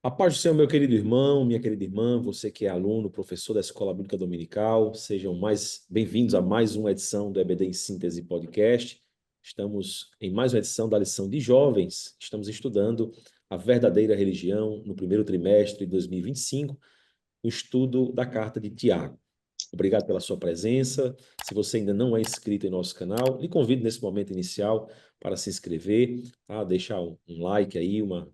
A paz do Senhor, meu querido irmão, minha querida irmã, você que é aluno, professor da Escola Bíblica Dominical, sejam mais bem-vindos a mais uma edição do EBD em Síntese Podcast. Estamos em mais uma edição da lição de jovens. Estamos estudando a verdadeira religião no primeiro trimestre de 2025, o estudo da carta de Tiago. Obrigado pela sua presença. Se você ainda não é inscrito em nosso canal, lhe convido nesse momento inicial para se inscrever, tá? Deixar um like aí, uma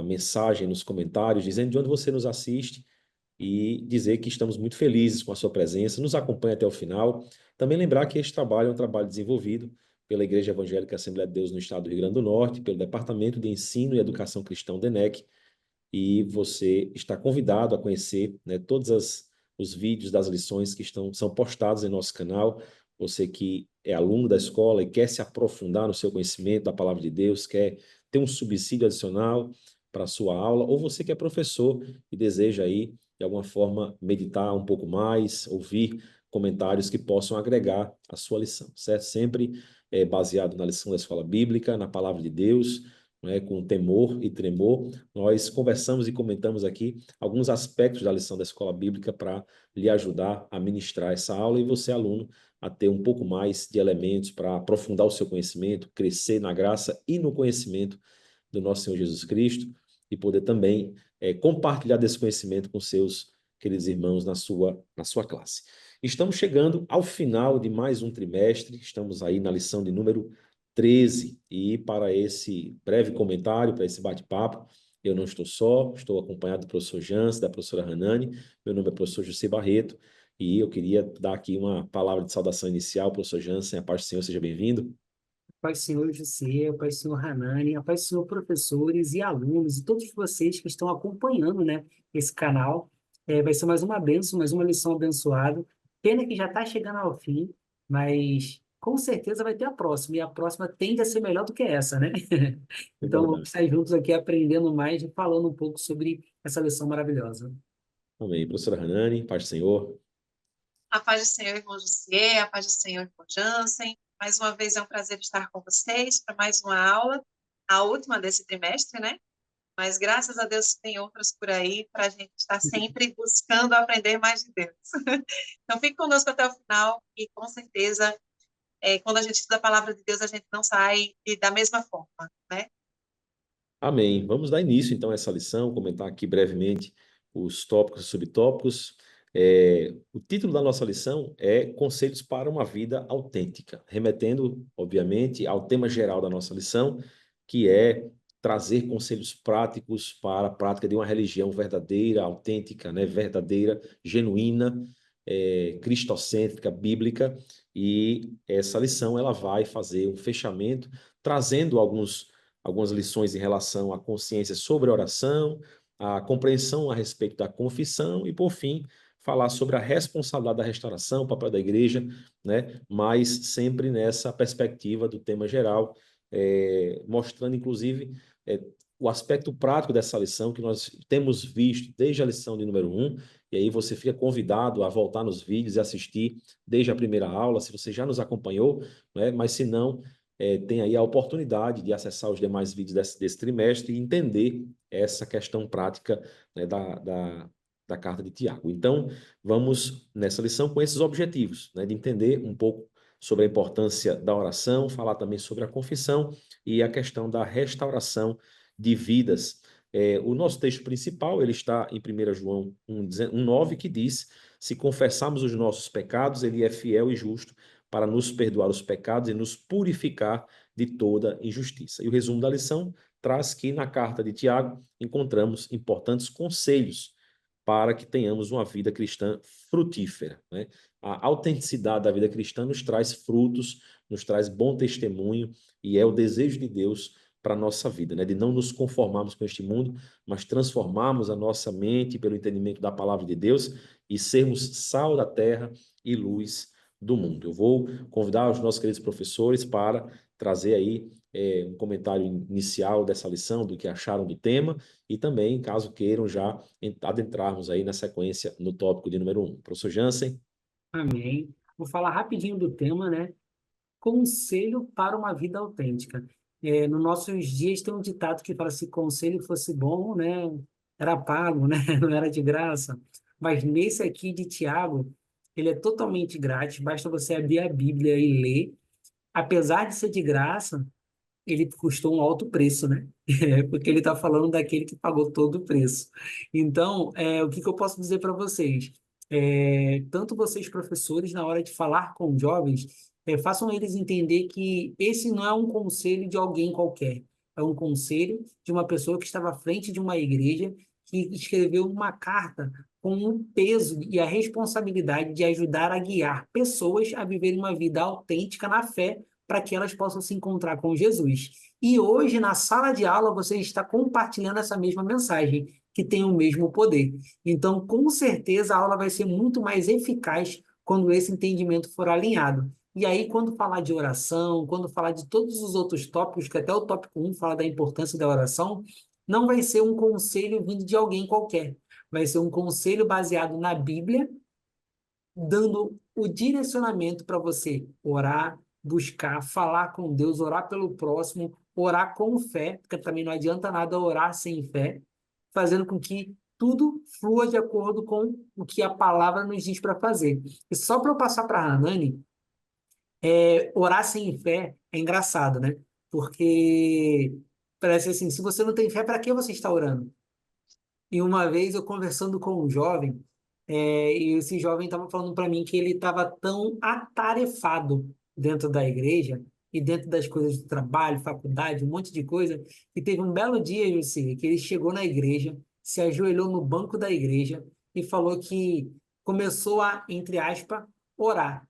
mensagem nos comentários dizendo de onde você nos assiste e dizer que estamos muito felizes com a sua presença. Nos acompanhe até o final. Também lembrar que este trabalho é um trabalho desenvolvido pela Igreja Evangélica Assembleia de Deus no Estado do Rio Grande do Norte, pelo Departamento de Ensino e Educação Cristão DENEC, e você está convidado a conhecer, né, os vídeos das lições que são postados em nosso canal. Você que é aluno da escola e quer se aprofundar no seu conhecimento da palavra de Deus, quer ter um subsídio adicional para a sua aula, ou você que é professor e deseja aí, de alguma forma, meditar um pouco mais, ouvir comentários que possam agregar a sua lição, certo? Sempre baseado na lição da escola bíblica, na palavra de Deus, né, com temor e tremor. Nós conversamos e comentamos aqui alguns aspectos da lição da escola bíblica para lhe ajudar a ministrar essa aula e você, aluno, a ter um pouco mais de elementos para aprofundar o seu conhecimento, crescer na graça e no conhecimento do nosso Senhor Jesus Cristo e poder também compartilhar desse conhecimento com seus queridos irmãos na sua classe. Estamos chegando ao final de mais um trimestre, estamos aí na lição de número 13, e para esse breve comentário, para esse bate-papo, eu não estou só, estou acompanhado do professor Jansen, da professora Hanani, meu nome é professor José Barreto, e eu queria dar aqui uma palavra de saudação inicial, professor Jansen, a paz do Senhor, seja bem-vindo. Pai Senhor José, Pai Senhor Hanani, Pai Senhor professores e alunos e todos vocês que estão acompanhando, né, esse canal. Vai ser mais uma bênção, mais uma lição abençoada. Pena que já está chegando ao fim, mas com certeza vai ter a próxima, e a próxima tende a ser melhor do que essa, né? É Então vamos verdade. estar juntos aqui aprendendo mais e falando um pouco sobre essa lição maravilhosa. Amém. Professora Hanani, paz do Senhor. A paz do Senhor, irmão José, a paz do Senhor, irmão Jansen. Mais uma vez é um prazer estar com vocês para mais uma aula, a última desse trimestre, né? Mas graças a Deus tem outras por aí para a gente estar sempre buscando aprender mais de Deus. Então fique conosco até o final e com certeza, quando a gente estuda a palavra de Deus, a gente não sai da mesma forma, né? Amém. Vamos dar início, então, a essa lição, comentar aqui brevemente os tópicos e subtópicos. O título da nossa lição é Conselhos para uma Vida Autêntica, remetendo, obviamente, ao tema geral da nossa lição, que é trazer conselhos práticos para a prática de uma religião verdadeira, autêntica, né? Verdadeira, genuína, cristocêntrica, bíblica. E essa lição ela vai fazer um fechamento, trazendo algumas lições em relação à consciência sobre a oração, a compreensão a respeito da confissão e, por fim, falar sobre a responsabilidade da restauração, o papel da igreja, né? Mas sempre nessa perspectiva do tema geral, mostrando, inclusive, o aspecto prático dessa lição que nós temos visto desde a lição de número 1, e aí você fica convidado a voltar nos vídeos e assistir desde a primeira aula, se você já nos acompanhou, né? Mas se não, tem aí a oportunidade de acessar os demais vídeos desse trimestre e entender essa questão prática, né, da carta de Tiago. Então, vamos nessa lição com esses objetivos, né, de entender um pouco sobre a importância da oração, falar também sobre a confissão e a questão da restauração de vidas. O nosso texto principal, ele está em 1 João 1,9, que diz: se confessarmos os nossos pecados, ele é fiel e justo para nos perdoar os pecados e nos purificar de toda injustiça. E o resumo da lição traz que na carta de Tiago encontramos importantes conselhos para que tenhamos uma vida cristã frutífera, né? A autenticidade da vida cristã nos traz frutos, nos traz bom testemunho, e é o desejo de Deus para a nossa vida, né? De não nos conformarmos com este mundo, mas transformarmos a nossa mente pelo entendimento da palavra de Deus e sermos sal da terra e luz do mundo. Eu vou convidar os nossos queridos professores para trazer aí um comentário inicial dessa lição, do que acharam do tema, e também, caso queiram, já adentrarmos aí na sequência no tópico de número 1. Professor Jansen. Amém. Vou falar rapidinho do tema, né? Conselho para uma vida autêntica. Nos nossos dias tem um ditado que fala: se conselho fosse bom, né, era pago, né, não era de graça. Mas nesse aqui de Tiago, ele é totalmente grátis, basta você abrir a Bíblia e ler. Apesar de ser de graça, ele custou um alto preço, né? Porque ele está falando daquele que pagou todo o preço. Então, o que que eu posso dizer para vocês? Tanto vocês, professores, na hora de falar com jovens, façam eles entender que esse não é um conselho de alguém qualquer. É um conselho de uma pessoa que estava à frente de uma igreja, que escreveu uma carta com o peso e a responsabilidade de ajudar a guiar pessoas a viverem uma vida autêntica na fé, para que elas possam se encontrar com Jesus. E hoje, na sala de aula, você está compartilhando essa mesma mensagem, que tem o mesmo poder. Então, com certeza, a aula vai ser muito mais eficaz quando esse entendimento for alinhado. E aí, quando falar de oração, quando falar de todos os outros tópicos, que até o tópico 1 fala da importância da oração, não vai ser um conselho vindo de alguém qualquer. Vai ser um conselho baseado na Bíblia, dando o direcionamento para você orar, buscar, falar com Deus, orar pelo próximo, orar com fé, porque também não adianta nada orar sem fé, fazendo com que tudo flua de acordo com o que a palavra nos diz para fazer. E só para eu passar para a Hanani, orar sem fé é engraçado, né? Porque parece assim, se você não tem fé, para que você está orando? E uma vez eu conversando com um jovem, e esse jovem estava falando para mim que ele estava tão atarefado dentro da igreja e dentro das coisas do trabalho, faculdade, um monte de coisa, que teve um belo dia, José, que ele chegou na igreja, se ajoelhou no banco da igreja e falou que começou a, entre aspas, orar.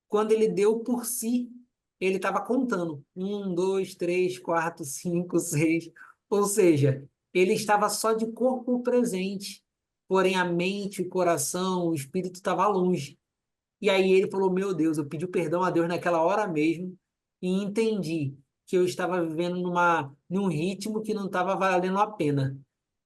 Quando ele deu por si, ele estava contando. 1, 2, 3, 4, 5, 6. Ou seja, ele estava só de corpo presente, porém a mente, o coração, o espírito estava longe. E aí ele falou: Meu Deus, eu pedi perdão a Deus naquela hora mesmo e entendi que eu estava vivendo num ritmo que não estava valendo a pena.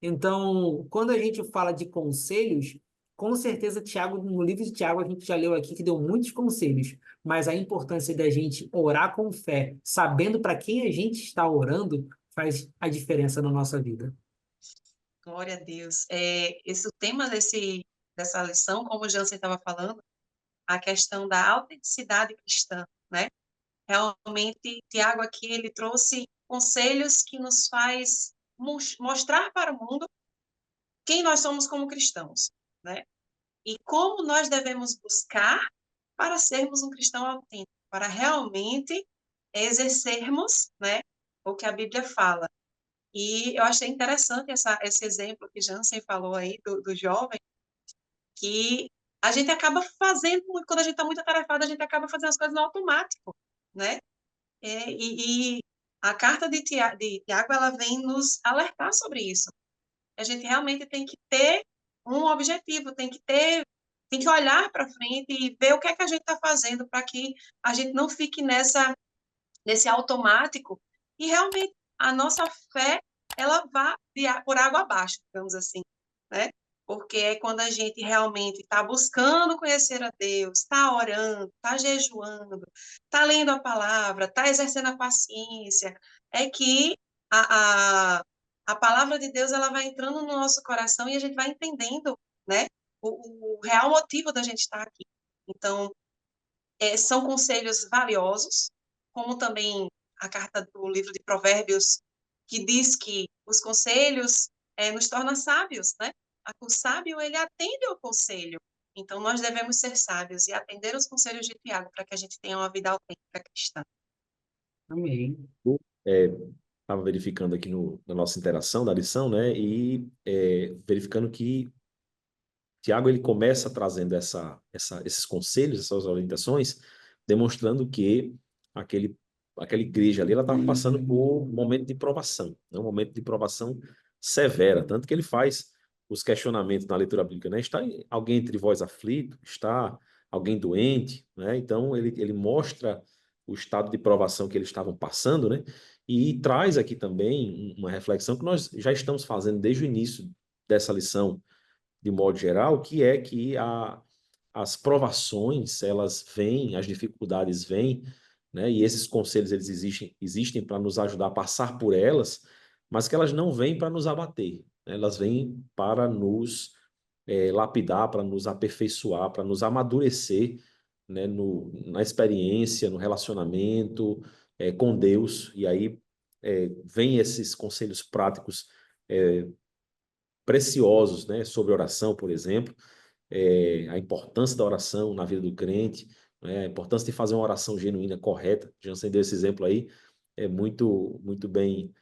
Então, quando a gente fala de conselhos, com certeza, Tiago, no livro de Tiago, a gente já leu aqui que deu muitos conselhos, mas a importância da gente orar com fé, sabendo para quem a gente está orando, faz a diferença na nossa vida. Glória a Deus. O tema dessa lição, como o Jansen estava falando, a questão da autenticidade cristã, né? Realmente, Tiago aqui, ele trouxe conselhos que nos faz mostrar para o mundo quem nós somos como cristãos, né? E como nós devemos buscar para sermos um cristão autêntico, para realmente exercermos, né, o que a Bíblia fala. E eu achei interessante esse exemplo que Jansen falou aí do jovem, que a gente acaba fazendo, quando a gente está muito atarefado, a gente acaba fazendo as coisas no automático, né? E a carta de Tiago, ela vem nos alertar sobre isso. A gente realmente tem que ter um objetivo, tem que olhar para frente e ver o que é que a gente está fazendo para que a gente não fique nesse automático e realmente a nossa fé ela vá por água abaixo, digamos assim, né? Porque é quando a gente realmente está buscando conhecer a Deus, está orando, está jejuando, está lendo a palavra, está exercendo a paciência, é que a, a, a palavra de Deus ela vai entrando no nosso coração e a gente vai entendendo, né, o real motivo da gente estar aqui. Então, são conselhos valiosos, como também a carta do livro de Provérbios, que diz que os conselhos nos tornam sábios, né? O sábio, ele atende ao conselho. Então, nós devemos ser sábios e atender os conselhos de Tiago para que a gente tenha uma vida autêntica cristã. Amém. Estava verificando aqui na nossa interação da lição, né? E verificando que Tiago ele começa trazendo esses conselhos, essas orientações, demonstrando que aquela igreja ali ela estava passando por um momento de provação, né? Um momento de provação severa, tanto que ele faz os questionamentos na leitura bíblica, né? Está alguém entre vós aflito? Está alguém doente? Né? Então ele mostra o estado de provação que eles estavam passando, né? E traz aqui também uma reflexão que nós já estamos fazendo desde o início dessa lição de modo geral, que é que as provações, elas vêm, as dificuldades vêm né? E esses conselhos, eles existem para nos ajudar a passar por elas, mas que elas não vêm para nos abater, né? Elas vêm para nos lapidar, para nos aperfeiçoar, para nos amadurecer, né? Na experiência, no relacionamento, com Deus. E aí vem esses conselhos práticos preciosos, né? Sobre oração, por exemplo, a importância da oração na vida do crente, né? A importância de fazer uma oração genuína, correta. Jansen deu esse exemplo aí, é muito bem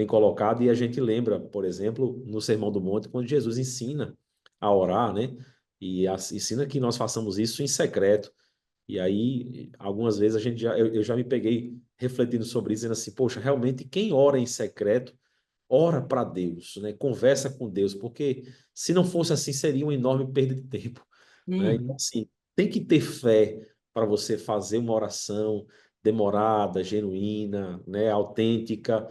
colocado. E a gente lembra, por exemplo, no Sermão do Monte, quando Jesus ensina a orar, né? E ensina que nós façamos isso em secreto. E aí, algumas vezes eu já me peguei refletindo sobre isso, dizendo assim, poxa, realmente quem ora em secreto ora para Deus, né? Conversa com Deus, porque se não fosse assim, seria uma enorme perda de tempo, né? Então, Uhum. assim, tem que ter fé para você fazer uma oração demorada, genuína, né? Autêntica,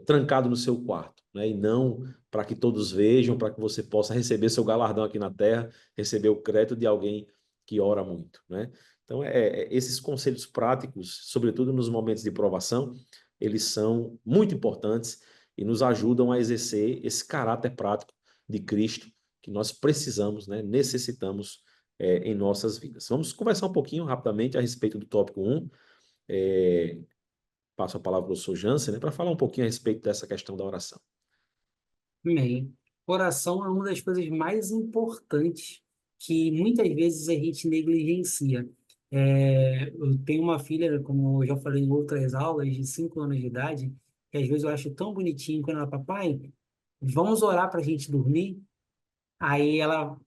trancado no seu quarto, né? E não para que todos vejam, para que você possa receber seu galardão aqui na terra, receber o crédito de alguém que ora muito, né? Então, esses conselhos práticos, sobretudo nos momentos de provação, eles são muito importantes e nos ajudam a exercer esse caráter prático de Cristo que nós precisamos, né, necessitamos em nossas vidas. Vamos conversar um pouquinho rapidamente a respeito do tópico 1. É, passo a palavra para o professor Jansen, né, para falar um pouquinho a respeito dessa questão da oração. Amém. Oração é uma das coisas mais importantes que muitas vezes a gente negligencia. Eu tenho uma filha, como eu já falei em outras aulas, de 5 anos de idade, que às vezes eu acho tão bonitinho quando ela, papai, vamos orar para a gente dormir? Aí ela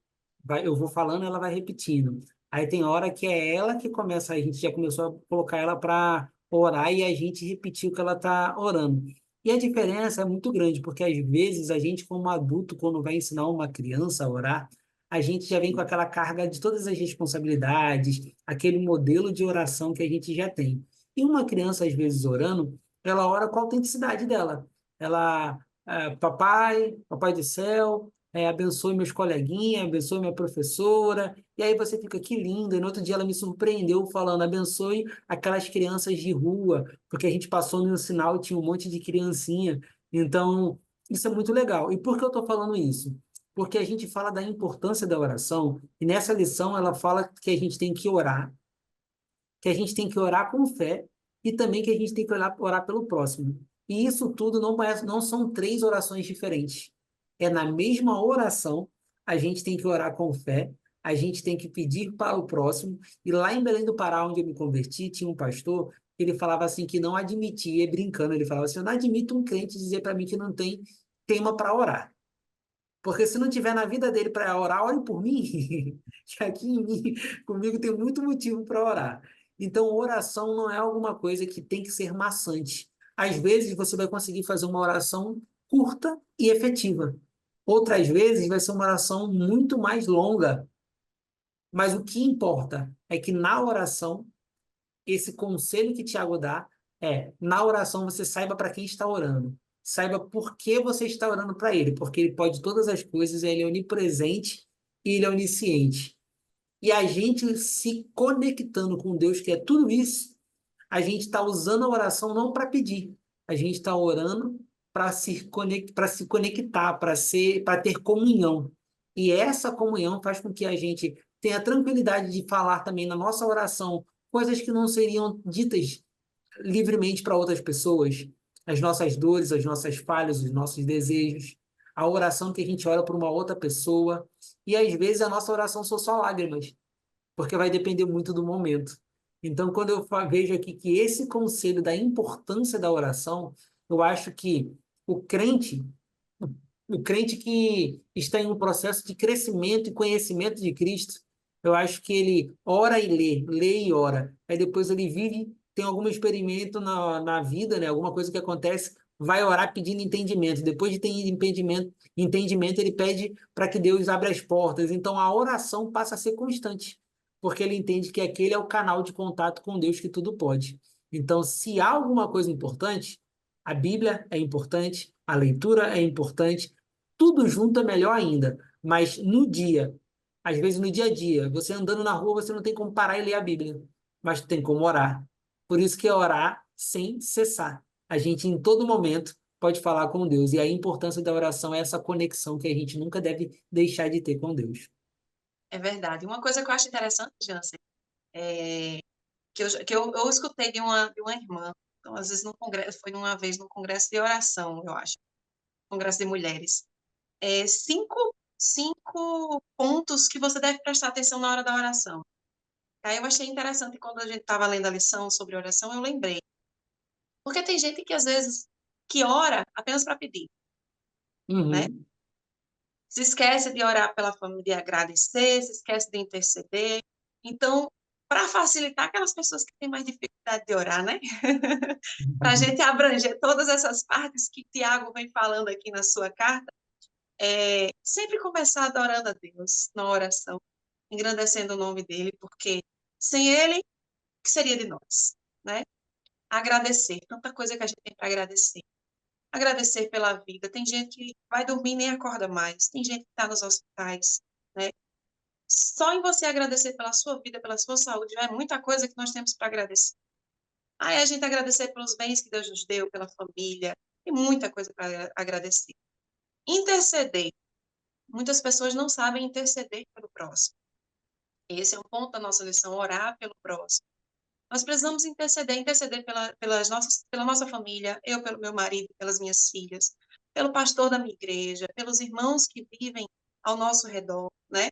vai, eu vou falando, ela vai repetindo. Aí tem hora que é ela que começa, a gente já começou a colocar ela para orar e a gente repetir o que ela está orando. E a diferença é muito grande, porque às vezes a gente, como adulto, quando vai ensinar uma criança a orar, a gente já vem com aquela carga de todas as responsabilidades, aquele modelo de oração que a gente já tem. E uma criança, às vezes, orando, ela ora com a autenticidade dela. Ela, papai do céu, abençoe meus coleguinhas, abençoe minha professora, e aí você fica, que lindo, e no outro dia ela me surpreendeu falando, abençoe aquelas crianças de rua, porque a gente passou no sinal e tinha um monte de criancinha, então isso é muito legal. E por que eu estou falando isso? Porque a gente fala da importância da oração, e nessa lição ela fala que a gente tem que orar, que a gente tem que orar com fé, e também que a gente tem que orar pelo próximo. E isso tudo não são 3 orações diferentes. É na mesma oração, a gente tem que orar com fé, a gente tem que pedir para o próximo. E lá em Belém do Pará, onde eu me converti, tinha um pastor que ele falava assim que não admitia, brincando, ele falava assim, eu não admito um crente dizer para mim que não tem tema para orar. Porque se não tiver na vida dele para orar, ore por mim, que aqui em mim, comigo tem muito motivo para orar. Então, oração não é alguma coisa que tem que ser maçante. Às vezes você vai conseguir fazer uma oração curta e efetiva. Outras vezes vai ser uma oração muito mais longa. Mas o que importa é que na oração, esse conselho que Tiago dá na oração você saiba para quem está orando. Saiba por que você está orando para ele, porque ele pode todas as coisas, ele é onipresente e ele é onisciente. E a gente se conectando com Deus, que é tudo isso, a gente está usando a oração não para pedir, a gente está orando para se conectar, para ter comunhão. E essa comunhão faz com que a gente tenha tranquilidade de falar também na nossa oração coisas que não seriam ditas livremente para outras pessoas, as nossas dores, as nossas falhas, os nossos desejos, a oração que a gente ora por uma outra pessoa, e às vezes a nossa oração são só lágrimas, porque vai depender muito do momento. Então, quando eu vejo aqui que esse conselho da importância da oração, eu acho que o crente, o crente que está em um processo de crescimento e conhecimento de Cristo, eu acho que ele ora e lê e ora. Aí depois ele vive, tem algum experimento na vida, né? Alguma coisa que acontece, vai orar pedindo entendimento. Depois de ter entendimento, ele pede para que Deus abra as portas. Então a oração passa a ser constante, porque ele entende que aquele é o canal de contato com Deus que tudo pode. Então, se há alguma coisa importante, a Bíblia é importante, a leitura é importante, tudo junto é melhor ainda. Mas no dia, às vezes no dia a dia, você andando na rua, você não tem como parar e ler a Bíblia, mas tu tem como orar. Por isso que é orar sem cessar. A gente, em todo momento, pode falar com Deus. E a importância da oração é essa conexão que a gente nunca deve deixar de ter com Deus. É verdade. Uma coisa que eu acho interessante, Jansen, é que eu escutei de uma irmã, então, às vezes, no congresso, foi uma vez no congresso de oração, eu acho, congresso de mulheres. Cinco pontos que você deve prestar atenção na hora da oração. Aí eu achei interessante, quando a gente estava lendo a lição sobre oração, eu lembrei. Porque tem gente que, às vezes, que ora apenas para pedir, né? Uhum. Se esquece de orar pela família, de agradecer, se esquece de interceder. Então, para facilitar aquelas pessoas que têm mais dificuldade de orar, né? Para a gente abranger todas essas partes que Tiago vem falando aqui na sua carta, sempre começar adorando a Deus na oração, engrandecendo o nome dele, porque sem ele, o que seria de nós, né? Agradecer, tanta coisa que a gente tem para agradecer. Agradecer pela vida. Tem gente que vai dormir e nem acorda mais. Tem gente que está nos hospitais, né? Só em você agradecer pela sua vida, pela sua saúde, já é muita coisa que nós temos para agradecer. Aí a gente agradecer pelos bens que Deus nos deu, pela família, tem muita coisa para agradecer. Interceder. Muitas pessoas não sabem interceder pelo próximo. Esse é um ponto da nossa lição, orar pelo próximo. Nós precisamos interceder pela nossa família, eu pelo meu marido, pelas minhas filhas, pelo pastor da minha igreja, pelos irmãos que vivem ao nosso redor, né?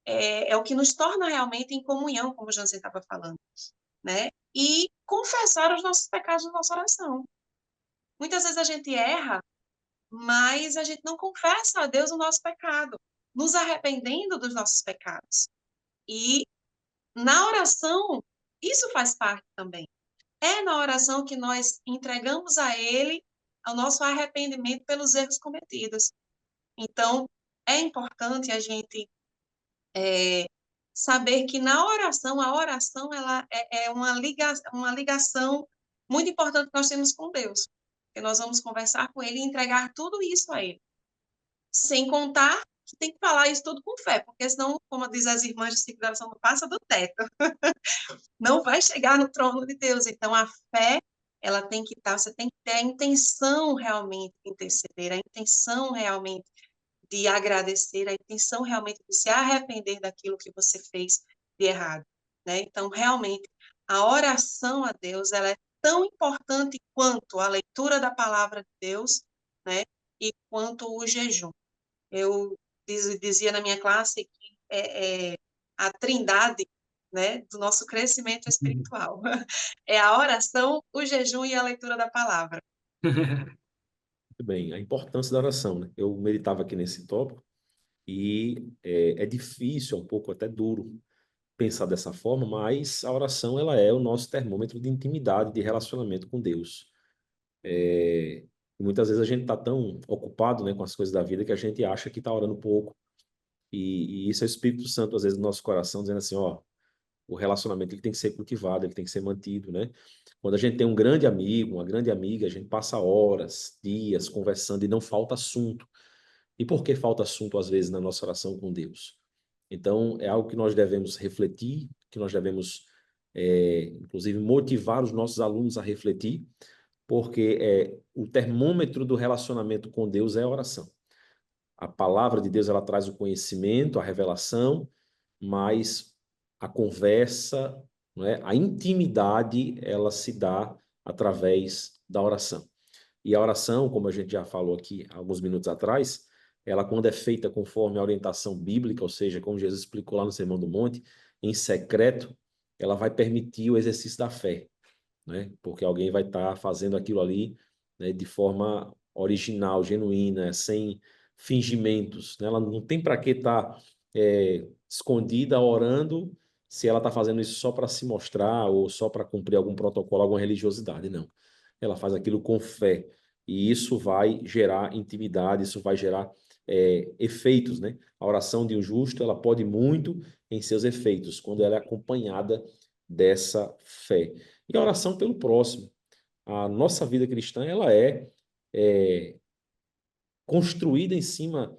É o que nos torna realmente em comunhão, como o Jansen estava falando, né? E confessar os nossos pecados na nossa oração. Muitas vezes a gente erra, mas a gente não confessa a Deus o nosso pecado, nos arrependendo dos nossos pecados. E na oração, isso faz parte também. É na oração que nós entregamos a Ele o nosso arrependimento pelos erros cometidos. Então, é importante a gente saber que na oração, a oração ela é uma ligação muito importante que nós temos com Deus. Porque nós vamos conversar com Ele e entregar tudo isso a Ele. Sem contar que tem que falar isso tudo com fé, porque senão, como diz as irmãs de ciclo de oração, não passa do teto. Não vai chegar no trono de Deus. Então, a fé, ela tem que estar, você tem que ter a intenção realmente de interceder, a intenção realmente de agradecer, a intenção realmente de se arrepender daquilo que você fez de errado, né? Então, realmente, a oração a Deus, ela é tão importante quanto a leitura da palavra de Deus, né? E quanto o jejum. Eu dizia na minha classe que a trindade, né, do nosso crescimento espiritual. É a oração, o jejum e a leitura da palavra. Muito bem, a importância da oração, né? Eu meditava aqui nesse tópico e é difícil, é um pouco até duro pensar dessa forma, mas a oração ela é o nosso termômetro de intimidade, de relacionamento com Deus. E muitas vezes a gente está tão ocupado, né, com as coisas da vida que a gente acha que está orando pouco. E isso é o Espírito Santo, às vezes, no nosso coração, dizendo assim, ó, o relacionamento ele tem que ser cultivado, ele tem que ser mantido, né? Quando a gente tem um grande amigo, uma grande amiga, a gente passa horas, dias conversando e não falta assunto. E por que falta assunto, às vezes, na nossa oração com Deus? Então, é algo que nós devemos refletir, que nós devemos, inclusive, motivar os nossos alunos a refletir, porque o termômetro do relacionamento com Deus é a oração. A palavra de Deus ela traz o conhecimento, a revelação, mas a conversa, não é? A intimidade, ela se dá através da oração. E a oração, como a gente já falou aqui alguns minutos atrás, ela quando é feita conforme a orientação bíblica, ou seja, como Jesus explicou lá no Sermão do Monte, em secreto, ela vai permitir o exercício da fé, né? Porque alguém vai estar fazendo aquilo ali, né, de forma original, genuína, sem fingimentos, né? Ela não tem para que estar escondida orando se ela está fazendo isso só para se mostrar ou só para cumprir algum protocolo, alguma religiosidade, não. Ela faz aquilo com fé e isso vai gerar intimidade, isso vai gerar efeitos, né? A oração de um justo, ela pode muito em seus efeitos, quando ela é acompanhada dessa fé. E a oração pelo próximo. A nossa vida cristã, ela é construída em cima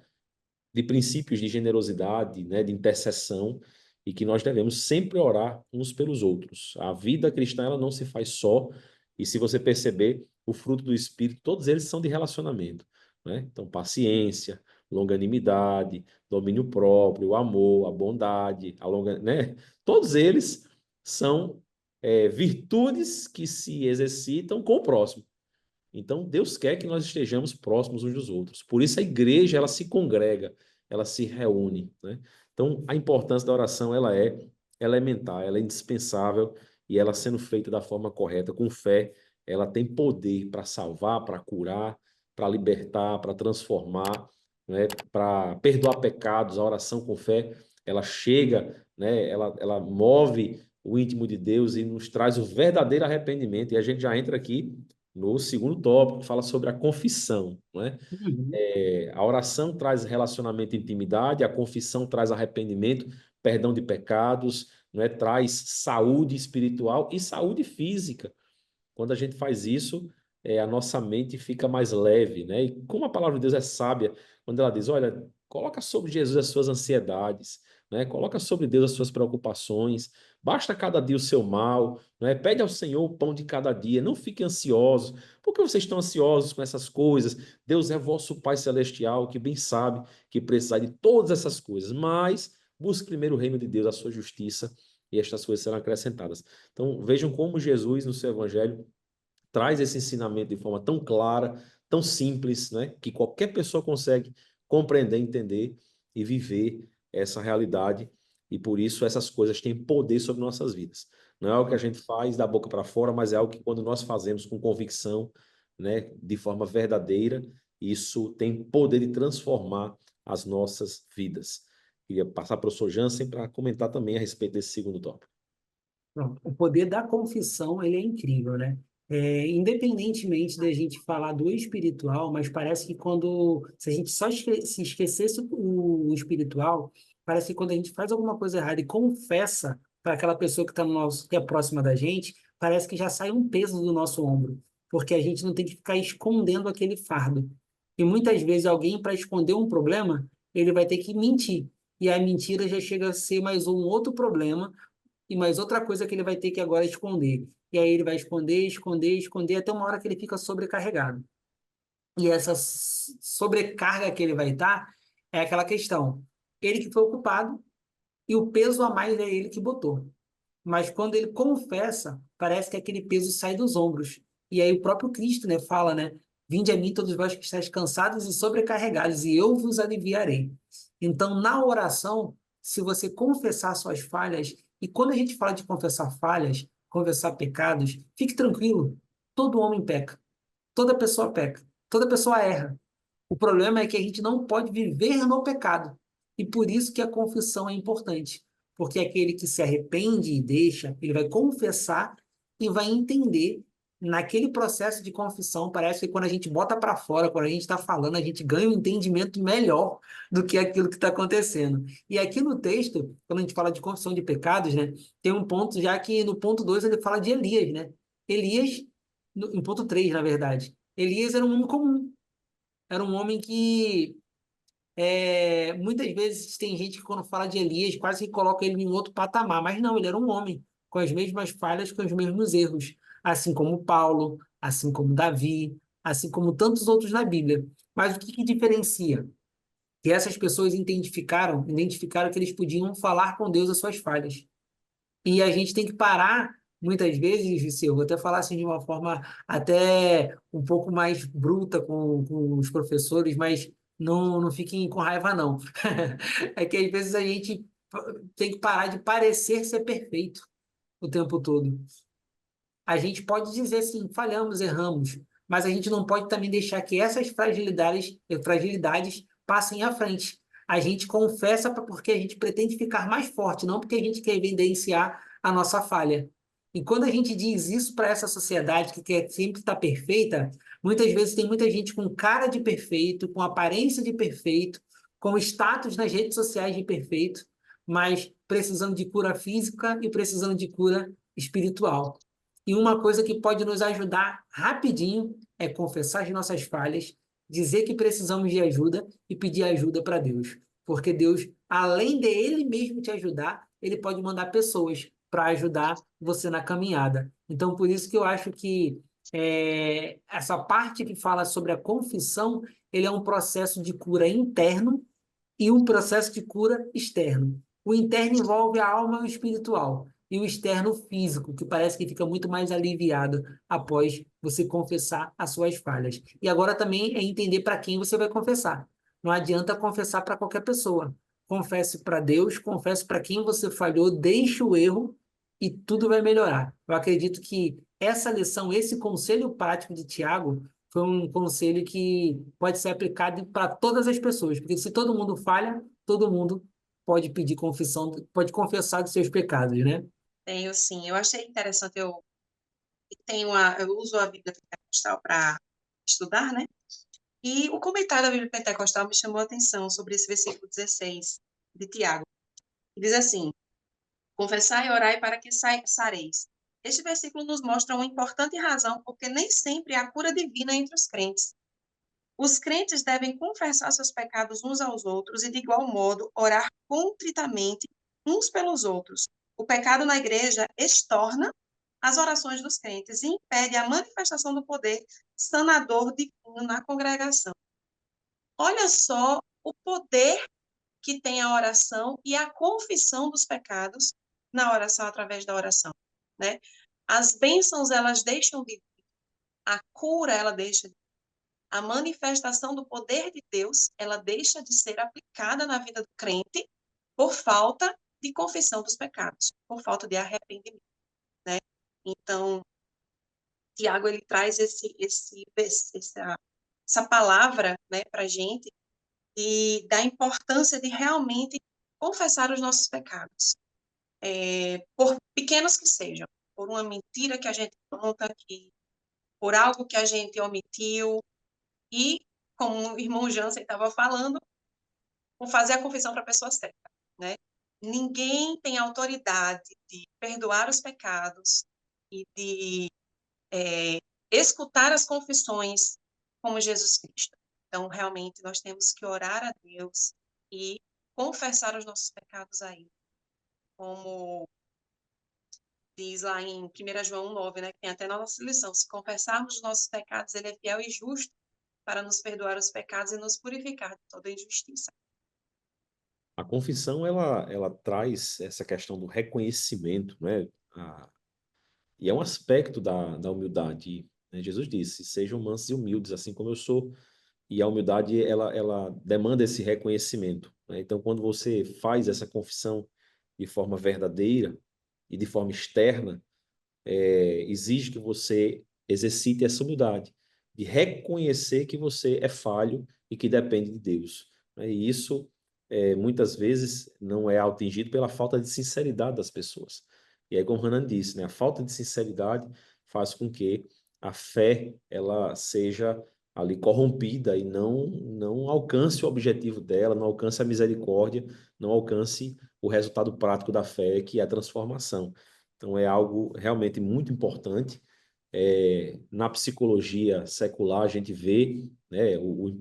de princípios de generosidade, né, de intercessão, e que nós devemos sempre orar uns pelos outros. A vida cristã ela não se faz só, e se você perceber, o fruto do Espírito, todos eles são de relacionamento, né? Então, paciência, longanimidade, domínio próprio, o amor, a bondade, né? Todos eles são virtudes que se exercitam com o próximo. Então, Deus quer que nós estejamos próximos uns dos outros. Por isso a igreja, ela se congrega, ela se reúne, né? Então, a importância da oração, ela é elementar, ela é indispensável e ela sendo feita da forma correta, com fé, ela tem poder para salvar, para curar, para libertar, para transformar, né? Para perdoar pecados. A oração com fé, ela chega, né? Ela move o íntimo de Deus e nos traz o verdadeiro arrependimento. E a gente já entra aqui no segundo tópico, que fala sobre a confissão, né? Uhum. A oração traz relacionamento e intimidade, a confissão traz arrependimento, perdão de pecados, né? Traz saúde espiritual e saúde física. Quando a gente faz isso, a nossa mente fica mais leve, né? E como a palavra de Deus é sábia, quando ela diz, olha, coloca sobre Jesus as suas ansiedades, né? Coloca sobre Deus as suas preocupações, basta cada dia o seu mal, né? Pede ao Senhor o pão de cada dia, não fiquem ansiosos. Por que vocês estão ansiosos com essas coisas? Deus é vosso Pai Celestial, que bem sabe que precisar de todas essas coisas, mas busque primeiro o reino de Deus, a sua justiça, e estas coisas serão acrescentadas. Então, vejam como Jesus, no seu evangelho, traz esse ensinamento de forma tão clara, tão simples, né, que qualquer pessoa consegue compreender, entender e viver essa realidade. E por isso essas coisas têm poder sobre nossas vidas. Não é algo que a gente faz da boca para fora, mas é algo que quando nós fazemos com convicção, né, de forma verdadeira, isso tem poder de transformar as nossas vidas. Queria passar para o Sr. Jansen para comentar também a respeito desse segundo tópico. Pronto. O poder da confissão, ele é incrível, né? Independentemente da gente falar do espiritual, mas parece que se a gente só se esquecesse o espiritual, parece que quando a gente faz alguma coisa errada e confessa para aquela pessoa que que é próxima da gente, parece que já sai um peso do nosso ombro, porque a gente não tem que ficar escondendo aquele fardo. E muitas vezes alguém, para esconder um problema, ele vai ter que mentir. E a mentira já chega a ser mais um outro problema e mais outra coisa que ele vai ter que agora esconder. E aí ele vai esconder, esconder, esconder, até uma hora que ele fica sobrecarregado. E essa sobrecarga que ele vai estar é aquela questão. Ele que foi o culpado e o peso a mais é ele que botou. Mas quando ele confessa, parece que aquele peso sai dos ombros. E aí o próprio Cristo, né, fala, né? Vinde a mim todos vós que estáis cansados e sobrecarregados, e eu vos aliviarei. Então, na oração, se você confessar suas falhas, e quando a gente fala de confessar falhas, confessar pecados, fique tranquilo, todo homem peca, toda pessoa peca, toda pessoa erra. O problema é que a gente não pode viver no pecado. E por isso que a confissão é importante. Porque aquele que se arrepende e deixa, ele vai confessar e vai entender. Naquele processo de confissão, parece que quando a gente bota para fora, quando a gente está falando, a gente ganha um entendimento melhor do que aquilo que está acontecendo. E aqui no texto, quando a gente fala de confissão de pecados, né, tem um ponto já que no ponto 2 ele fala de Elias, né? Elias, em ponto 3, na verdade. Elias era um homem comum. Era um homem que muitas vezes tem gente que quando fala de Elias quase que coloca ele em outro patamar, mas não, ele era um homem com as mesmas falhas, com os mesmos erros, assim como Paulo, assim como Davi, assim como tantos outros na Bíblia. Mas o que diferencia? Que essas pessoas identificaram que eles podiam falar com Deus as suas falhas. E a gente tem que parar, muitas vezes, Viseu, eu vou até falar assim de uma forma até um pouco mais bruta com os professores, mas não fiquem com raiva, não. É que às vezes a gente tem que parar de parecer ser perfeito o tempo todo. A gente pode dizer sim, falhamos, erramos, mas a gente não pode também deixar que essas fragilidades passem à frente. A gente confessa porque a gente pretende ficar mais forte, não porque a gente quer evidenciar a nossa falha. E quando a gente diz isso para essa sociedade que quer sempre estar perfeita, muitas vezes tem muita gente com cara de perfeito, com aparência de perfeito, com status nas redes sociais de perfeito, mas precisando de cura física e precisando de cura espiritual. E uma coisa que pode nos ajudar rapidinho é confessar as nossas falhas, dizer que precisamos de ajuda e pedir ajuda para Deus. Porque Deus, além de Ele mesmo te ajudar, ele pode mandar pessoas para ajudar você na caminhada. Então, por isso que eu acho que essa parte que fala sobre a confissão, ele é um processo de cura interno e um processo de cura externo. O interno envolve a alma e o espiritual, e o externo o físico, que parece que fica muito mais aliviado após você confessar as suas falhas. E agora também é entender para quem você vai confessar. Não adianta confessar para qualquer pessoa. Confesse para Deus, confesse para quem você falhou, deixe o erro e tudo vai melhorar. Eu acredito que essa lição, esse conselho prático de Tiago, foi um conselho que pode ser aplicado para todas as pessoas, porque se todo mundo falha, todo mundo pode pedir confissão, pode confessar dos seus pecados, né? Tenho sim. Eu achei interessante, eu uso a Bíblia Pentecostal para estudar, né? E o comentário da Bíblia Pentecostal me chamou a atenção sobre esse versículo 16 de Tiago. Diz assim: confessai e orai para que sareis. Este versículo nos mostra uma importante razão, porque nem sempre há cura divina entre os crentes. Os crentes devem confessar seus pecados uns aos outros e, de igual modo, orar contritamente uns pelos outros. O pecado na igreja estorna as orações dos crentes e impede a manifestação do poder sanador divino na congregação. Olha só o poder que tem a oração e a confissão dos pecados na oração, através da oração, né? As bênçãos, elas deixam de vir. A cura, ela deixa de vir. A manifestação do poder de Deus, ela deixa de ser aplicada na vida do crente por falta de confissão dos pecados, por falta de arrependimento, né? Então, Tiago, ele traz essa palavra, né, para a gente, e da importância de realmente confessar os nossos pecados, por pequenos que sejam, por uma mentira que a gente conta aqui, por algo que a gente omitiu, e, como o irmão Jansen estava falando, por fazer a confissão para a pessoa certa, né? Ninguém tem autoridade de perdoar os pecados e de escutar as confissões como Jesus Cristo. Então, realmente, nós temos que orar a Deus e confessar os nossos pecados a Ele. Como diz lá em 1 João 9, né, que tem até na nossa lição: se confessarmos os nossos pecados, Ele é fiel e justo para nos perdoar os pecados e nos purificar de toda injustiça. A confissão, ela traz essa questão do reconhecimento, né? E é um aspecto da humildade, né? Jesus disse: sejam mansos e humildes, assim como eu sou. E a humildade, ela demanda esse reconhecimento, né? Então, quando você faz essa confissão de forma verdadeira e de forma externa, exige que você exercite essa humildade, de reconhecer que você é falho e que depende de Deus, né? E isso, muitas vezes, não é atingido pela falta de sinceridade das pessoas. E aí, como Hanan disse, né, a falta de sinceridade faz com que a fé ela seja ali corrompida e não alcance o objetivo dela, não alcance a misericórdia, não alcance o resultado prático da fé, que é a transformação. Então, é algo realmente muito importante. Na psicologia secular, a gente vê, né,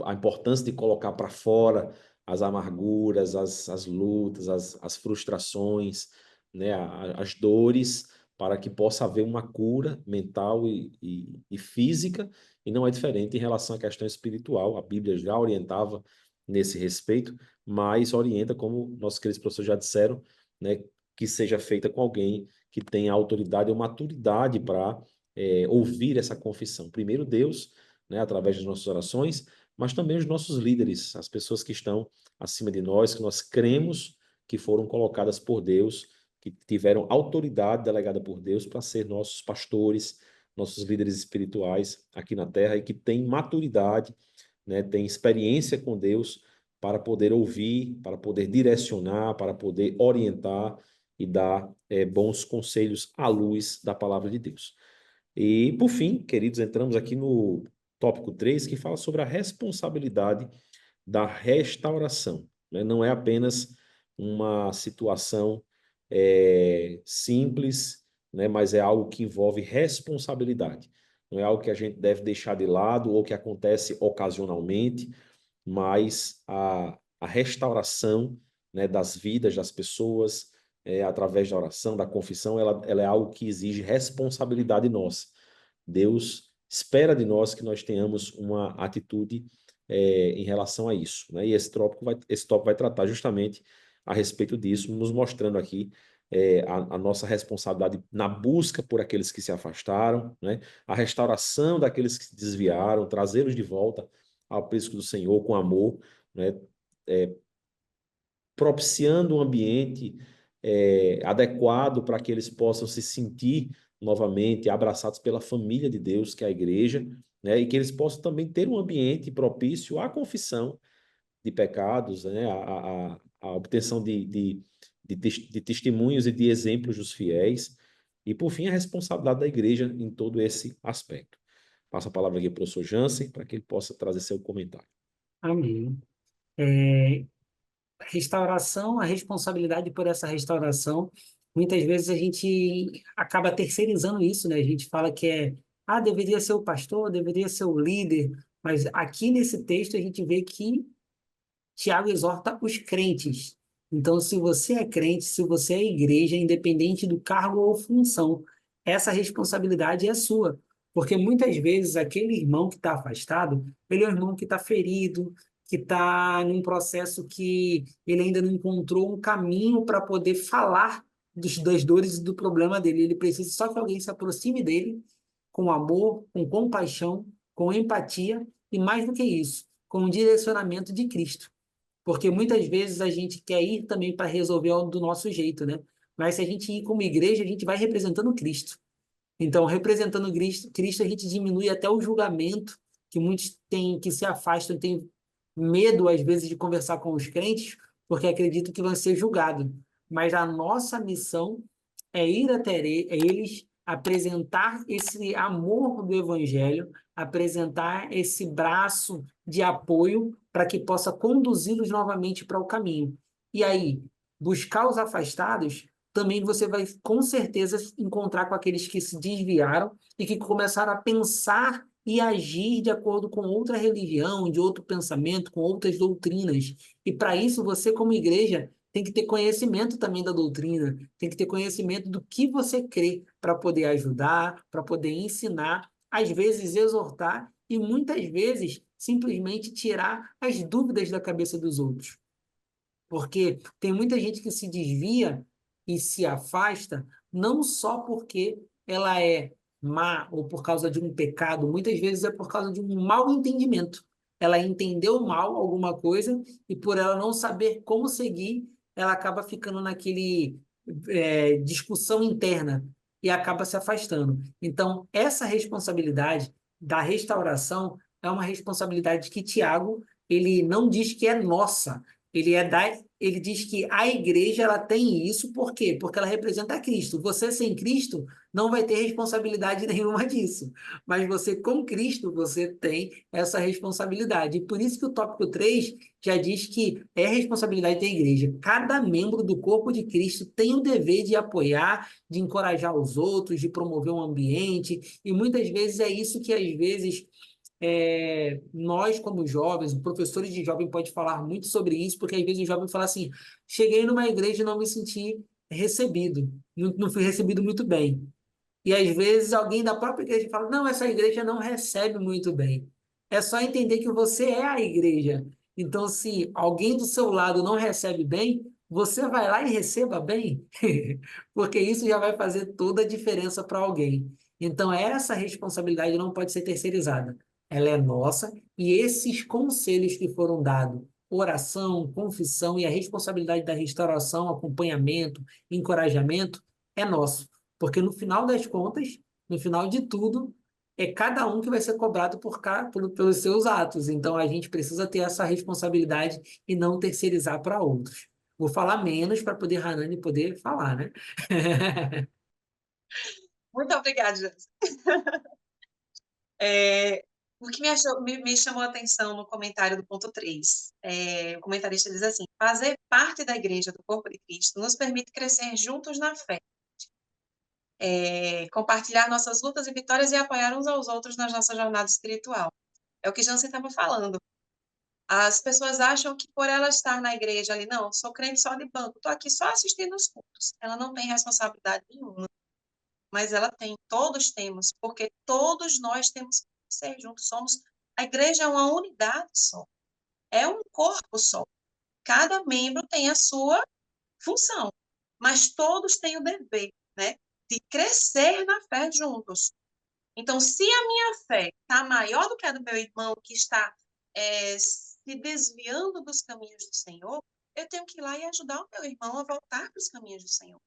a importância de colocar para fora as amarguras, as lutas, as frustrações, né, as dores, para que possa haver uma cura mental e física, e não é diferente em relação à questão espiritual. A Bíblia já orientava nesse respeito, mas orienta, como nossos queridos professores já disseram, né, que seja feita com alguém que tenha autoridade ou maturidade para ouvir essa confissão. Primeiro Deus, né, através das nossas orações, mas também os nossos líderes, as pessoas que estão acima de nós, que nós cremos que foram colocadas por Deus, que tiveram autoridade delegada por Deus para ser nossos pastores, nossos líderes espirituais aqui na terra e que têm maturidade, né, têm experiência com Deus para poder ouvir, para poder direcionar, para poder orientar e dar bons conselhos à luz da palavra de Deus. E, por fim, queridos, entramos aqui no tópico 3, que fala sobre a responsabilidade da restauração, né? Não é apenas uma situação simples, né? Mas é algo que envolve responsabilidade. Não é algo que a gente deve deixar de lado ou que acontece ocasionalmente, mas a restauração, né, das vidas das pessoas, através da oração, da confissão, ela é algo que exige responsabilidade nossa. Deus espera de nós que nós tenhamos uma atitude em relação a isso, né? E esse tópico vai tratar justamente a respeito disso, nos mostrando aqui a nossa responsabilidade na busca por aqueles que se afastaram, né? A restauração daqueles que se desviaram, trazê-los de volta ao aprisco do Senhor com amor, né? Propiciando um ambiente adequado para que eles possam se sentir novamente abraçados pela família de Deus, que é a igreja, né? E que eles possam também ter um ambiente propício à confissão de pecados, né? A obtenção de testemunhos e de exemplos dos fiéis, e, por fim, a responsabilidade da igreja em todo esse aspecto. Passo a palavra aqui para o professor Jansen, para que ele possa trazer seu comentário. Amém. É, restauração, a responsabilidade por essa restauração, muitas vezes a gente acaba terceirizando isso, né? A gente fala que deveria ser o pastor, deveria ser o líder, mas aqui nesse texto a gente vê que Tiago exorta os crentes. Então, se você é crente, se você é igreja, independente do cargo ou função, essa responsabilidade é sua. Porque muitas vezes aquele irmão que está afastado, ele é um irmão que está ferido, que está num processo que ele ainda não encontrou um caminho para poder falar das dores e do problema dele. Ele precisa só que alguém se aproxime dele com amor, com compaixão, com empatia e, mais do que isso, com o direcionamento de Cristo. Porque muitas vezes a gente quer ir também para resolver do nosso jeito, né? Mas se a gente ir como igreja, a gente vai representando Cristo. Então, representando Cristo, a gente diminui até o julgamento que muitos têm, que se afastam, têm medo, às vezes, de conversar com os crentes, porque acreditam que vão ser julgados. Mas a nossa missão é ir até eles, apresentar esse amor do Evangelho, apresentar esse braço de apoio para que possa conduzi-los novamente para o caminho. E aí, buscar os afastados, também você vai com certeza encontrar com aqueles que se desviaram e que começaram a pensar e agir de acordo com outra religião, de outro pensamento, com outras doutrinas. E para isso, você, como igreja, tem que ter conhecimento também da doutrina, tem que ter conhecimento do que você crê para poder ajudar, para poder ensinar, às vezes exortar e muitas vezes simplesmente tirar as dúvidas da cabeça dos outros. Porque tem muita gente que se desvia e se afasta, não só porque ela é má ou por causa de um pecado, muitas vezes é por causa de um mau entendimento. Ela entendeu mal alguma coisa e por ela não saber como seguir, ela acaba ficando naquele discussão interna e acaba se afastando. Então, essa responsabilidade da restauração é uma responsabilidade que Tiago ele não diz que é nossa, ele diz que a igreja ela tem isso, por quê? Porque ela representa Cristo. Você sem Cristo não vai ter responsabilidade nenhuma disso. Mas você com Cristo, você tem essa responsabilidade. E por isso que o tópico 3 já diz que é responsabilidade da igreja. Cada membro do corpo de Cristo tem o dever de apoiar, de encorajar os outros, de promover um ambiente. E muitas vezes é isso que às vezes nós, como jovens, professores de jovem pode falar muito sobre isso, porque às vezes o jovem fala assim, cheguei numa igreja e não me senti recebido, não fui recebido muito bem. E às vezes alguém da própria igreja fala, não, essa igreja não recebe muito bem. É só entender que você é a igreja. Então, se alguém do seu lado não recebe bem, você vai lá e receba bem, porque isso já vai fazer toda a diferença para alguém. Então, essa responsabilidade não pode ser terceirizada. Ela é nossa e esses conselhos que foram dados, oração, confissão e a responsabilidade da restauração, acompanhamento, encorajamento, é nosso. Porque no final das contas, no final de tudo, é cada um que vai ser cobrado pelos seus atos. Então, a gente precisa ter essa responsabilidade e não terceirizar para outros. Vou falar menos para poder Hanani poder falar, né? Muito obrigada, Jéssica. O que me chamou a atenção no comentário do ponto 3, o comentarista diz assim, fazer parte da igreja do corpo de Cristo nos permite crescer juntos na fé, compartilhar nossas lutas e vitórias e apoiar uns aos outros na nossa jornada espiritual. É o que Jansen estava falando. As pessoas acham que por ela estar na igreja ali, não, sou crente só de banco, estou aqui só assistindo os cultos. Ela não tem responsabilidade nenhuma, mas ela tem, todos temos, porque todos nós temos que ser juntos. A igreja é uma unidade só, é um corpo só. Cada membro tem a sua função, mas todos têm o dever, né, de crescer na fé juntos. Então, se a minha fé está maior do que a do meu irmão, que está se desviando dos caminhos do Senhor, eu tenho que ir lá e ajudar o meu irmão a voltar para os caminhos do Senhor,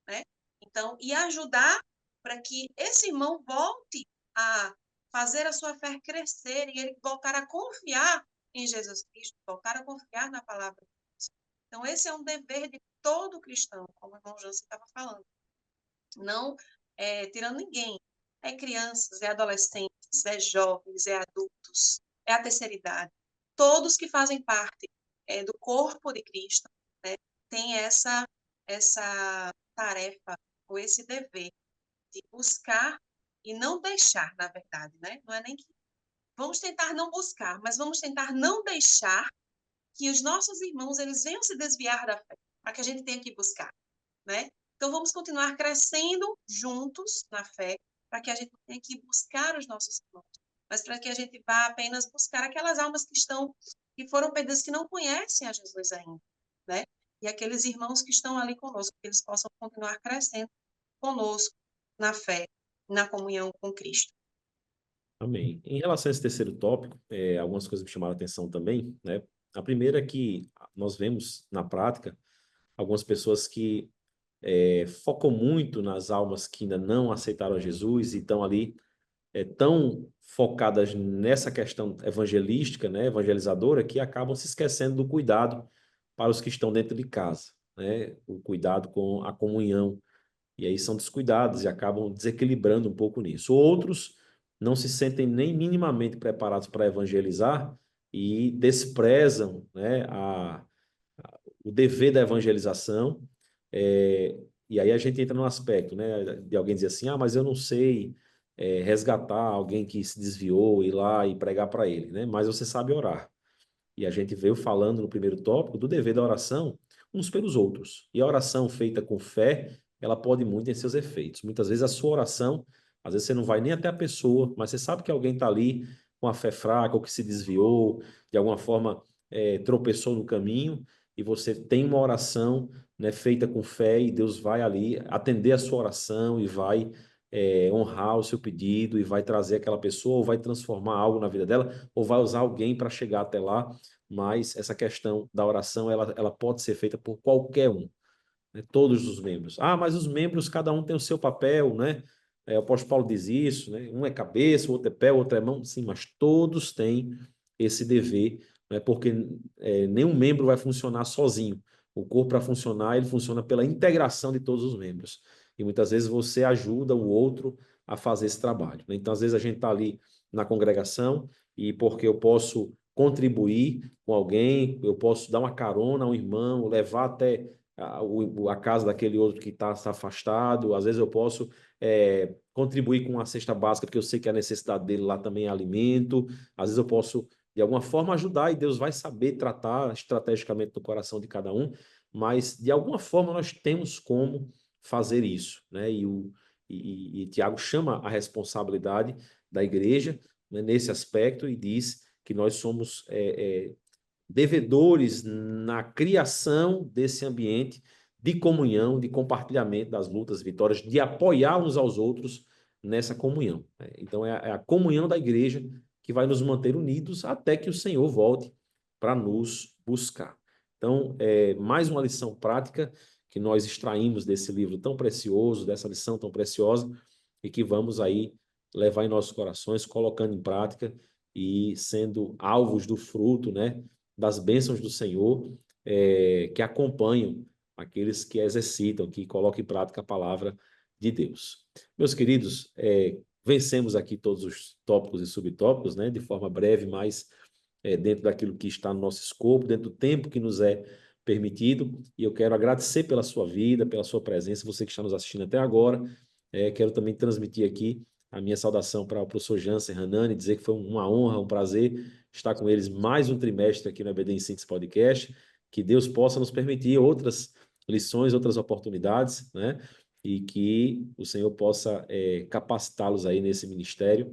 né? Então, e ajudar para que esse irmão volte a fazer a sua fé crescer e ele voltar a confiar em Jesus Cristo, voltar a confiar na palavra de Deus. Então, esse é um dever de todo cristão, como o irmão Jansen estava falando. Não tirando ninguém. É crianças, é adolescentes, é jovens, é adultos, é a terceira idade. Todos que fazem parte do corpo de Cristo, né, têm essa tarefa, ou esse dever de buscar e não deixar, na verdade, né? Não é nem que vamos tentar não buscar, mas vamos tentar não deixar que os nossos irmãos eles venham se desviar da fé, para que a gente tenha que buscar, né? Então, vamos continuar crescendo juntos na fé, para que a gente tenha que buscar os nossos irmãos, mas para que a gente vá apenas buscar aquelas almas que foram perdidas, que não conhecem a Jesus ainda, né? E aqueles irmãos que estão ali conosco, que eles possam continuar crescendo conosco na fé, na comunhão com Cristo. Amém. Em relação a esse terceiro tópico, algumas coisas me chamaram a atenção também, né? A primeira é que nós vemos na prática algumas pessoas que focam muito nas almas que ainda não aceitaram Jesus e estão ali tão focadas nessa questão evangelística, né, evangelizadora, que acabam se esquecendo do cuidado para os que estão dentro de casa, né? O cuidado com a comunhão. E aí são descuidados e acabam desequilibrando um pouco nisso. Outros não se sentem nem minimamente preparados para evangelizar e desprezam, né, o dever da evangelização. E aí a gente entra no aspecto, né, de alguém dizer assim, mas eu não sei resgatar alguém que se desviou, ir lá e pregar para ele, né? Mas você sabe orar. E a gente veio falando no primeiro tópico do dever da oração uns pelos outros. E a oração feita com fé, ela pode muito em seus efeitos. Muitas vezes a sua oração, às vezes você não vai nem até a pessoa, mas você sabe que alguém está ali com a fé fraca, ou que se desviou, de alguma forma tropeçou no caminho, e você tem uma oração, né, feita com fé, e Deus vai ali atender a sua oração e vai honrar o seu pedido, e vai trazer aquela pessoa, ou vai transformar algo na vida dela, ou vai usar alguém para chegar até lá. Mas essa questão da oração, ela pode ser feita por qualquer um, né? Todos os membros. Mas os membros, cada um tem o seu papel, né? O apóstolo Paulo diz isso, né? Um é cabeça, o outro é pé, o outro é mão. Sim, mas todos têm esse dever, né? Porque nenhum membro vai funcionar sozinho. O corpo, para funcionar, ele funciona pela integração de todos os membros. E muitas vezes você ajuda o outro a fazer esse trabalho, né? Então, às vezes a gente está ali na congregação e porque eu posso contribuir com alguém, eu posso dar uma carona a um irmão, levar até a casa daquele outro que está afastado. Às vezes eu posso contribuir com uma cesta básica, porque eu sei que a necessidade dele lá também é alimento. Às vezes eu posso, de alguma forma, ajudar, e Deus vai saber tratar estrategicamente do coração de cada um, mas de alguma forma nós temos como fazer isso, né? E Tiago chama a responsabilidade da igreja, né, nesse aspecto, e diz que nós somos devedores na criação desse ambiente de comunhão, de compartilhamento das lutas e vitórias, de apoiar uns aos outros nessa comunhão. Então, é a comunhão da igreja que vai nos manter unidos até que o Senhor volte para nos buscar. Então, mais uma lição prática que nós extraímos desse livro tão precioso, dessa lição tão preciosa, e que vamos aí levar em nossos corações, colocando em prática e sendo alvos do fruto, né, das bênçãos do Senhor, que acompanham aqueles que exercitam, que colocam em prática a palavra de Deus. Meus queridos, vencemos aqui todos os tópicos e subtópicos, né, de forma breve, mas dentro daquilo que está no nosso escopo, dentro do tempo que nos é permitido, e eu quero agradecer pela sua vida, pela sua presença, você que está nos assistindo até agora. Quero também transmitir aqui a minha saudação para o professor Jansen Hanani, dizer que foi uma honra, um prazer estar com eles mais um trimestre aqui no EBD em Síntese Podcast, que Deus possa nos permitir outras lições, outras oportunidades, né? E que o Senhor possa capacitá-los aí nesse ministério.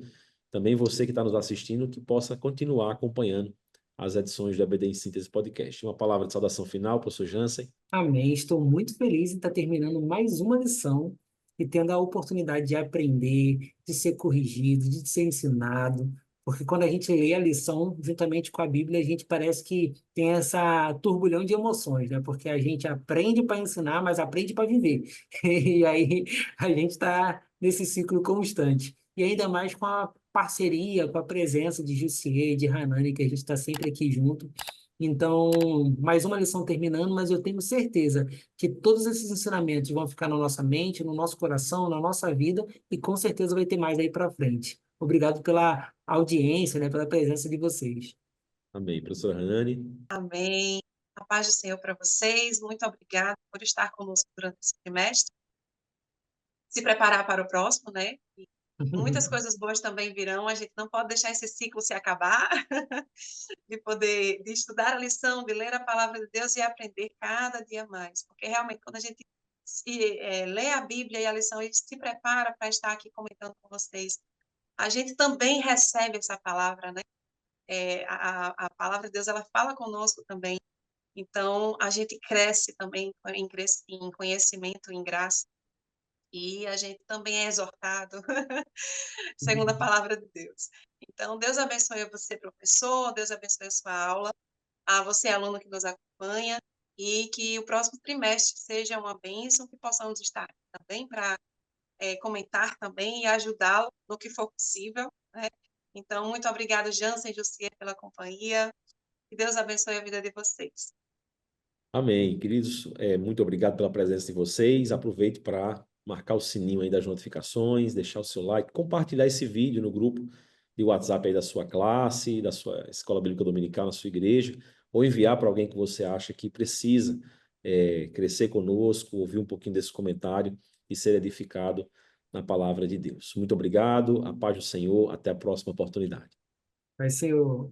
Também você que está nos assistindo, que possa continuar acompanhando as edições do EBD em Síntese Podcast. Uma palavra de saudação final, professor Jansen. Amém. Estou muito feliz em estar terminando mais uma lição e tendo a oportunidade de aprender, de ser corrigido, de ser ensinado. Porque quando a gente lê a lição juntamente com a Bíblia, a gente parece que tem essa turbulhão de emoções, né? Porque a gente aprende para ensinar, mas aprende para viver. E aí a gente está nesse ciclo constante. E ainda mais com a parceria, com a presença de Jussier e de Hanani, que a gente está sempre aqui junto. Então, mais uma lição terminando, mas eu tenho certeza que todos esses ensinamentos vão ficar na nossa mente, no nosso coração, na nossa vida, e com certeza vai ter mais aí para frente. Obrigado pela audiência, né, pela presença de vocês. Amém. Professor Hanani. Amém. A paz do Senhor para vocês. Muito obrigada por estar conosco durante esse trimestre. Se preparar para o próximo, né? E muitas coisas boas também virão. A gente não pode deixar esse ciclo se acabar, de estudar a lição, de ler a palavra de Deus e aprender cada dia mais. Porque realmente, quando a gente lê a Bíblia e a lição e se prepara para estar aqui comentando com vocês, a gente também recebe essa palavra, né? A palavra de Deus, ela fala conosco também. Então, a gente cresce também em conhecimento, em graça, e a gente também é exortado, segundo a palavra de Deus. Então, Deus abençoe você, professor, Deus abençoe a sua aula, a você, aluno que nos acompanha, e que o próximo trimestre seja uma bênção, que possamos estar também para comentar também e ajudá-lo no que for possível, né? Então, muito obrigada, Jansen e Jussier, pela companhia, que Deus abençoe a vida de vocês. Amém. Queridos, muito obrigado pela presença de vocês. Aproveite para marcar o sininho aí das notificações, deixar o seu like, compartilhar esse vídeo no grupo de WhatsApp aí da sua classe, da sua Escola Bíblica Dominical, na sua igreja, ou enviar para alguém que você acha que precisa crescer conosco, ouvir um pouquinho desse comentário e ser edificado na palavra de Deus. Muito obrigado, a paz do Senhor, até a próxima oportunidade. Vai ser o